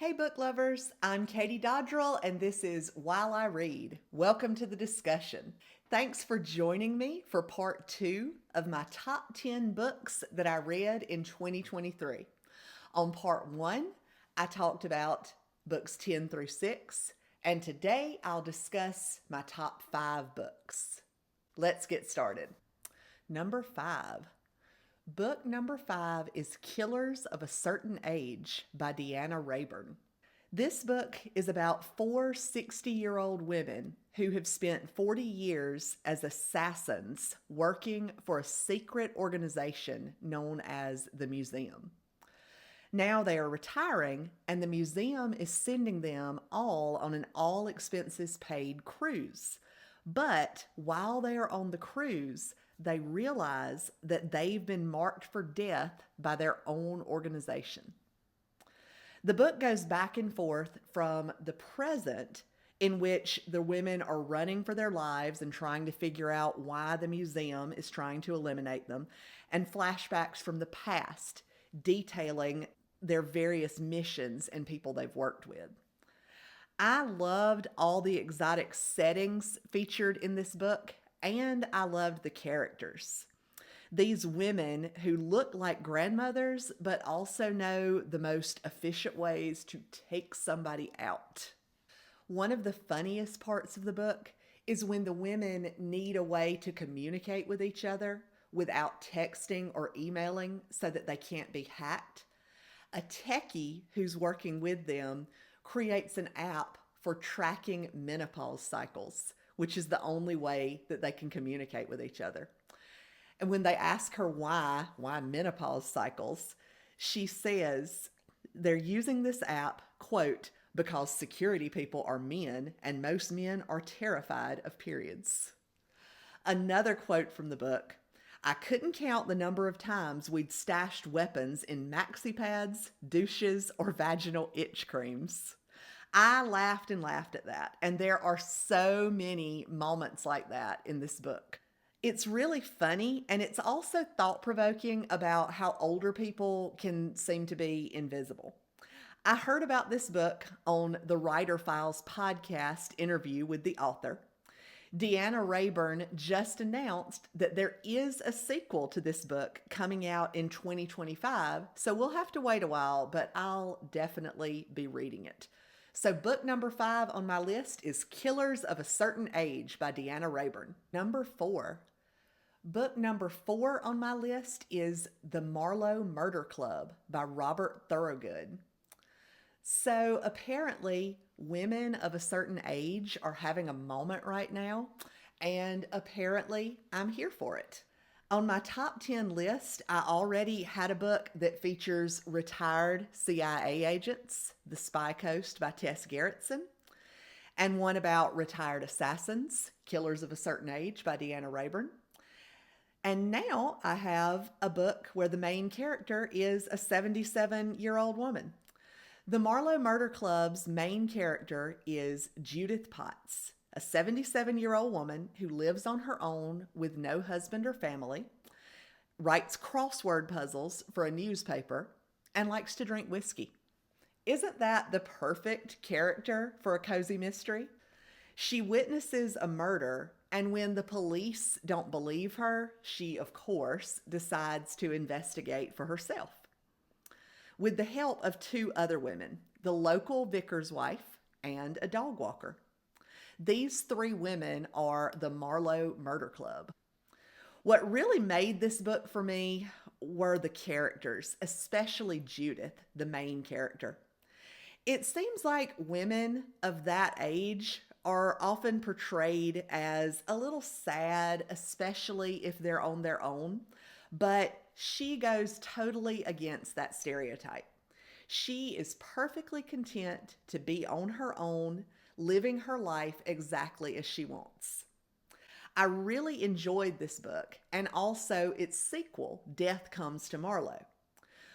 Hey, book lovers, I'm Katie Dodrell, and this is While I Read. Welcome to the discussion. Thanks for joining me for part two of my top 10 books that I read in 2023. On part one, I talked about books 10 through 6, and today I'll discuss my top 5 books. Let's get started. Number 5. Book number 5 is Killers of a Certain Age by Deanna Raybourn. This book is about four 60-year-old women who have spent 40 years as assassins working for a secret organization known as the Museum. Now they are retiring, and the museum is sending them all on an all expenses paid cruise. But while they are on the cruise, they realize that they've been marked for death by their own organization. The book goes back and forth from the present, in which the women are running for their lives and trying to figure out why the museum is trying to eliminate them, and flashbacks from the past, detailing their various missions and people they've worked with. I loved all the exotic settings featured in this book, and I loved the characters. These women who look like grandmothers, but also know the most efficient ways to take somebody out. One of the funniest parts of the book is when the women need a way to communicate with each other without texting or emailing so that they can't be hacked. A techie who's working with them creates an app for tracking menopause cycles, which is the only way that they can communicate with each other. And when they ask her why menopause cycles, she says they're using this app, quote, because security people are men and most men are terrified of periods. Another quote from the book: I couldn't count the number of times we'd stashed weapons in maxi pads, douches, or vaginal itch creams. I laughed and laughed at that, and there are so many moments like that in this book. It's really funny, and it's also thought-provoking about how older people can seem to be invisible. I heard about this book on the Writer Files podcast interview with the author. Deanna Raybourn just announced that there is a sequel to this book coming out in 2025, so we'll have to wait a while, but I'll definitely be reading it. So book number 5 on my list is Killers of a Certain Age by Deanna Raybourn. Number 4. Book number 4 on my list is The Marlow Murder Club by Robert Thorogood. So apparently women of a certain age are having a moment right now, and apparently I'm here for it. On my top 10 list, I already had a book that features retired CIA agents, The Spy Coast by Tess Gerritsen, and one about retired assassins, Killers of a Certain Age by Deanna Raybourn. And now I have a book where the main character is a 77-year-old woman. The Marlow Murder Club's main character is Judith Potts, a 77-year-old woman who lives on her own with no husband or family, writes crossword puzzles for a newspaper, and likes to drink whiskey. Isn't that the perfect character for a cozy mystery? She witnesses a murder, and when the police don't believe her, she, of course, decides to investigate for herself. With the help of 2 other women, the local vicar's wife and a dog walker. These 3 women are the Marlow Murder Club. What really made this book for me were the characters, especially Judith, the main character. It seems like women of that age are often portrayed as a little sad, especially if they're on their own, but she goes totally against that stereotype. She is perfectly content to be on her own, living her life exactly as she wants. I really enjoyed this book, and also its sequel, Death Comes to Marlow.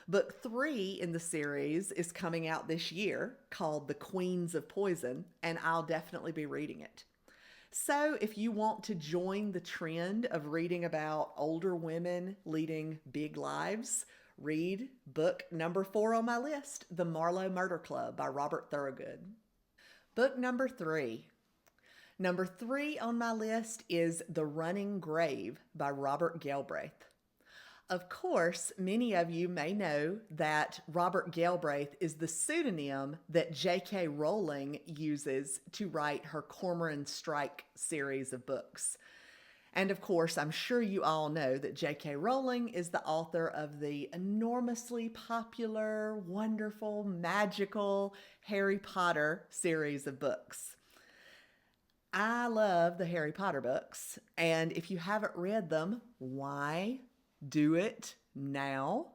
Book 3 in the series is coming out this year, called The Queens of Poison, and I'll definitely be reading it. So if you want to join the trend of reading about older women leading big lives, read book number 4 on my list, The Marlow Murder Club by Robert Thorogood. Book number 3. Number 3 on my list is The Running Grave by Robert Galbraith. Of course, many of you may know that Robert Galbraith is the pseudonym that J.K. Rowling uses to write her Cormoran Strike series of books. And of course, I'm sure you all know that J.K. Rowling is the author of the enormously popular, wonderful, magical Harry Potter series of books. I love the Harry Potter books, and if you haven't read them, why? Do it now.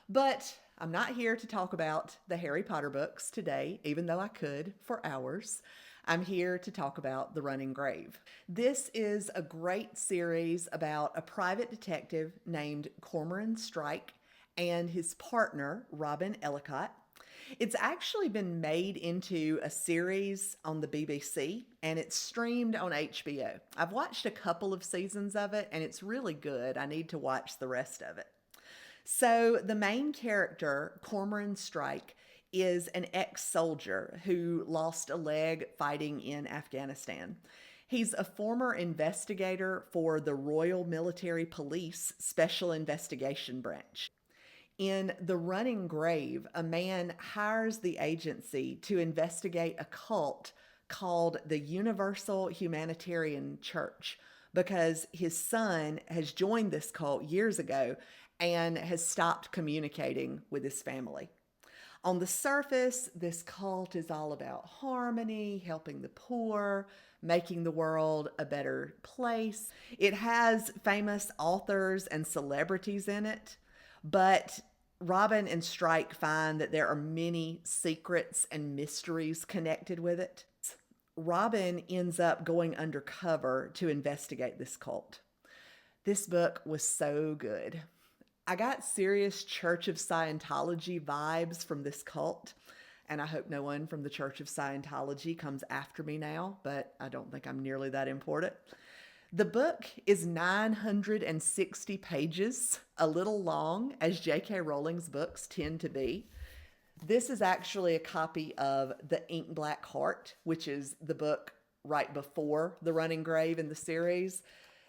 But I'm not here to talk about the Harry Potter books today, even though I could for hours. I'm here to talk about The Running Grave. This is a great series about a private detective named Cormoran Strike and his partner, Robin Ellicott. It's actually been made into a series on the BBC, and it's streamed on HBO. I've watched a couple of seasons of it, and it's really good. I need to watch the rest of it. So the main character, Cormoran Strike, is an ex-soldier who lost a leg fighting in Afghanistan. He's a former investigator for the Royal Military Police Special Investigation Branch. In The Running Grave, a man hires the agency to investigate a cult called the Universal Humanitarian Church because his son has joined this cult years ago and has stopped communicating with his family. On the surface, this cult is all about harmony, helping the poor, making the world a better place. It has famous authors and celebrities in it, but Robin and Strike find that there are many secrets and mysteries connected with it. Robin ends up going undercover to investigate this cult. This book was so good. I got serious Church of Scientology vibes from this cult, and I hope no one from the Church of Scientology comes after me now, but I don't think I'm nearly that important. The book is 960 pages, a little long, as J.K. Rowling's books tend to be. This is actually a copy of The Ink Black Heart, which is the book right before The Running Grave in the series.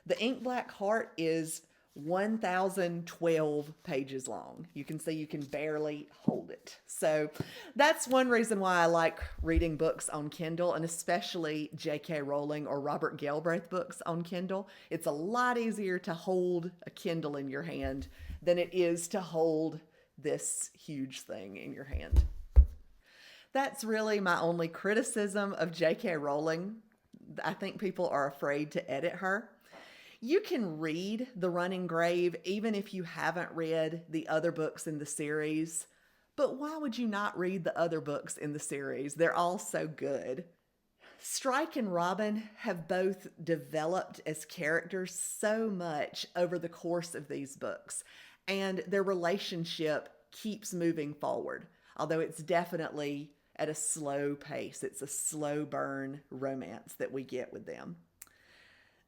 The Ink Black Heart is 1,012 pages long. You can see you can barely hold it. So that's one reason why I like reading books on Kindle, and especially J.K. Rowling or Robert Galbraith books on Kindle. It's a lot easier to hold a Kindle in your hand than it is to hold this huge thing in your hand. That's really my only criticism of J.K. Rowling. I think people are afraid to edit her. You can read The Running Grave even if you haven't read the other books in the series. But why would you not read the other books in the series? They're all so good. Strike and Robin have both developed as characters so much over the course of these books, and their relationship keeps moving forward, although it's definitely at a slow pace. It's a slow burn romance that we get with them.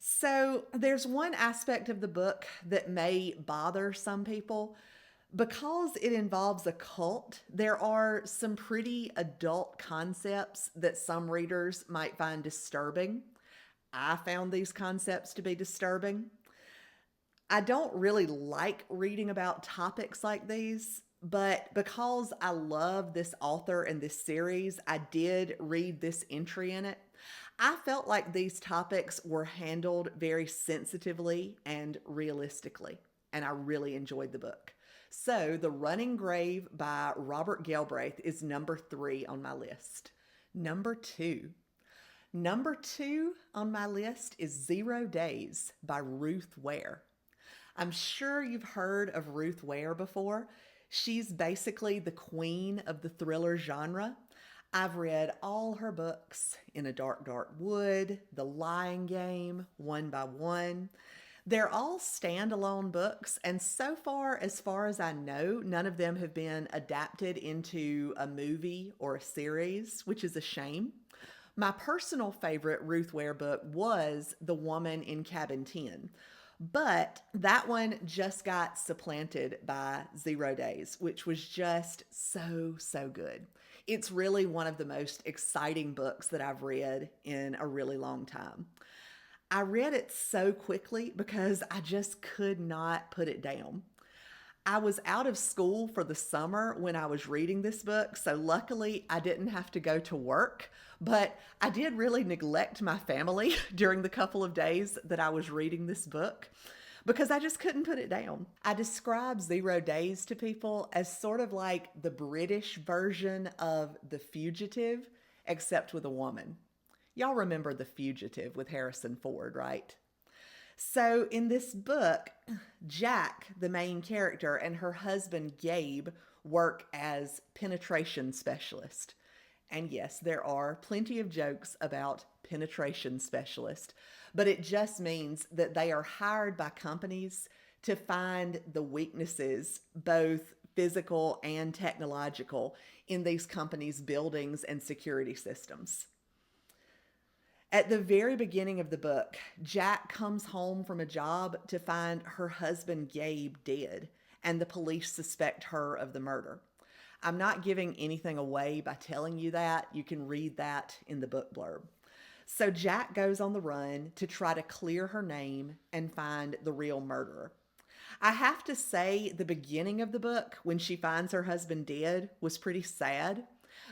So there's one aspect of the book that may bother some people. Because it involves a cult, there are some pretty adult concepts that some readers might find disturbing. I found these concepts to be disturbing. I don't really like reading about topics like these, but because I love this author and this series, I did read this entry in it. I felt like these topics were handled very sensitively and realistically, and I really enjoyed the book. So, The Running Grave by Robert Galbraith is number 3 on my list. Number 2. Number 2 on my list is 0 Days by Ruth Ware. I'm sure you've heard of Ruth Ware before. She's basically the queen of the thriller genre. I've read all her books, In a Dark, Dark Wood, The Lying Game, One by One. They're all standalone books, and so far as I know, none of them have been adapted into a movie or a series, which is a shame. My personal favorite Ruth Ware book was The Woman in Cabin 10. But that one just got supplanted by 0 Days, which was just so, so good. It's really one of the most exciting books that I've read in a really long time. I read it so quickly because I just could not put it down. I was out of school for the summer when I was reading this book, so luckily I didn't have to go to work, but I did really neglect my family during the couple of days that I was reading this book because I just couldn't put it down. I describe 0 Days to people as sort of like the British version of The Fugitive, except with a woman. Y'all remember The Fugitive with Harrison Ford, right? So, in this book, Jack, the main character, and her husband Gabe work as penetration specialists. And yes, there are plenty of jokes about penetration specialist, but it just means that they are hired by companies to find the weaknesses, both physical and technological, in these companies' buildings and security systems. At the very beginning of the book, Jack comes home from a job to find her husband Gabe dead, and the police suspect her of the murder. I'm not giving anything away by telling you that. You can read that in the book blurb. So Jack goes on the run to try to clear her name and find the real murderer. I have to say, the beginning of the book, when she finds her husband dead, was pretty sad.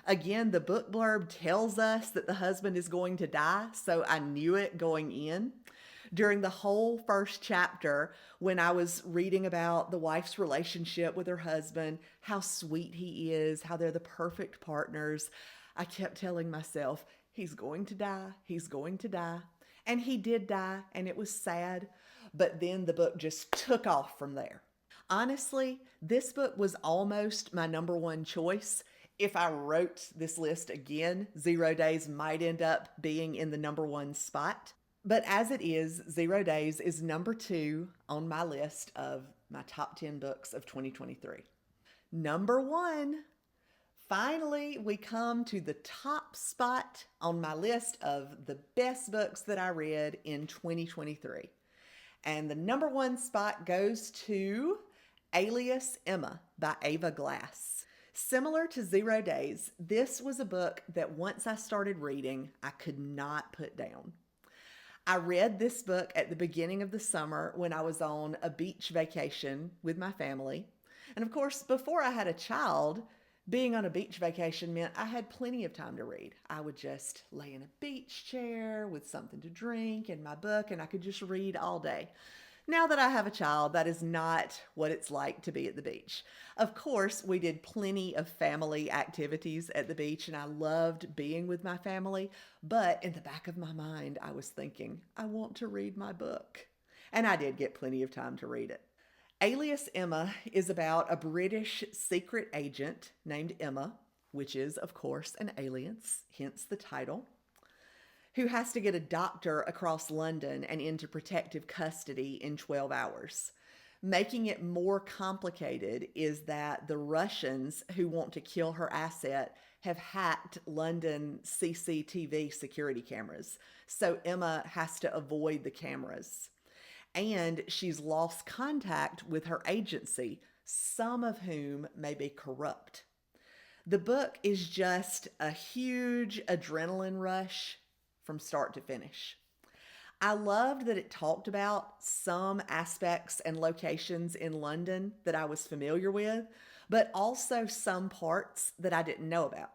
Again, the book blurb tells us that the husband is going to die, so I knew it going in. During the whole first chapter, when I was reading about the wife's relationship with her husband, how sweet he is, how they're the perfect partners, I kept telling myself, he's going to die, he's going to die. And he did die, and it was sad, but then the book just took off from there. Honestly, this book was almost my number one choice. If I wrote this list again, 0 Days might end up being in the number one spot. But as it is, 0 Days is number two on my list of my top 10 books of 2023. Number one, finally, we come to the top spot on my list of the best books that I read in 2023. And the number one spot goes to Alias Emma by Ava Glass. Similar to 0 Days, this was a book that once I started reading, I could not put down. I read this book at the beginning of the summer when I was on a beach vacation with my family. And of course, before I had a child, being on a beach vacation meant I had plenty of time to read. I would just lay in a beach chair with something to drink and my book, and I could just read all day. Now that I have a child, that is not what it's like to be at the beach. Of course, we did plenty of family activities at the beach, and I loved being with my family. But in the back of my mind, I was thinking, I want to read my book. And I did get plenty of time to read it. Alias Emma is about a British secret agent named Emma, which is, of course, an alias, hence the title, who has to get a doctor across London and into protective custody in 12 hours. Making it more complicated is that the Russians who want to kill her asset have hacked London CCTV security cameras. So Emma has to avoid the cameras. And she's lost contact with her agency, some of whom may be corrupt. The book is just a huge adrenaline rush from start to finish. I loved that it talked about some aspects and locations in London that I was familiar with, but also some parts that I didn't know about.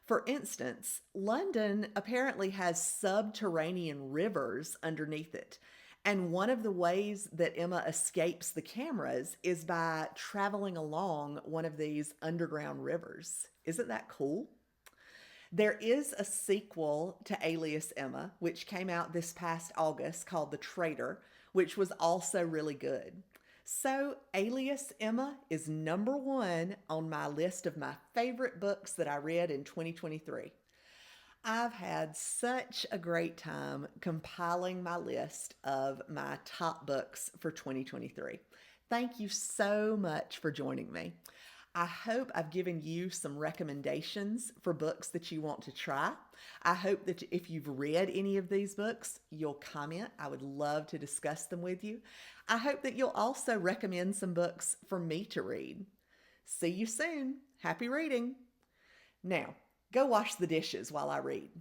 For instance, London apparently has subterranean rivers underneath it. And one of the ways that Emma escapes the cameras is by traveling along one of these underground rivers. Isn't that cool? There is a sequel to Alias Emma, which came out this past August called The Traitor, which was also really good. So Alias Emma is number one on my list of my favorite books that I read in 2023. I've had such a great time compiling my list of my top books for 2023. Thank you so much for joining me. I hope I've given you some recommendations for books that you want to try. I hope that if you've read any of these books, you'll comment. I would love to discuss them with you. I hope that you'll also recommend some books for me to read. See you soon. Happy reading. Now, go wash the dishes while I read.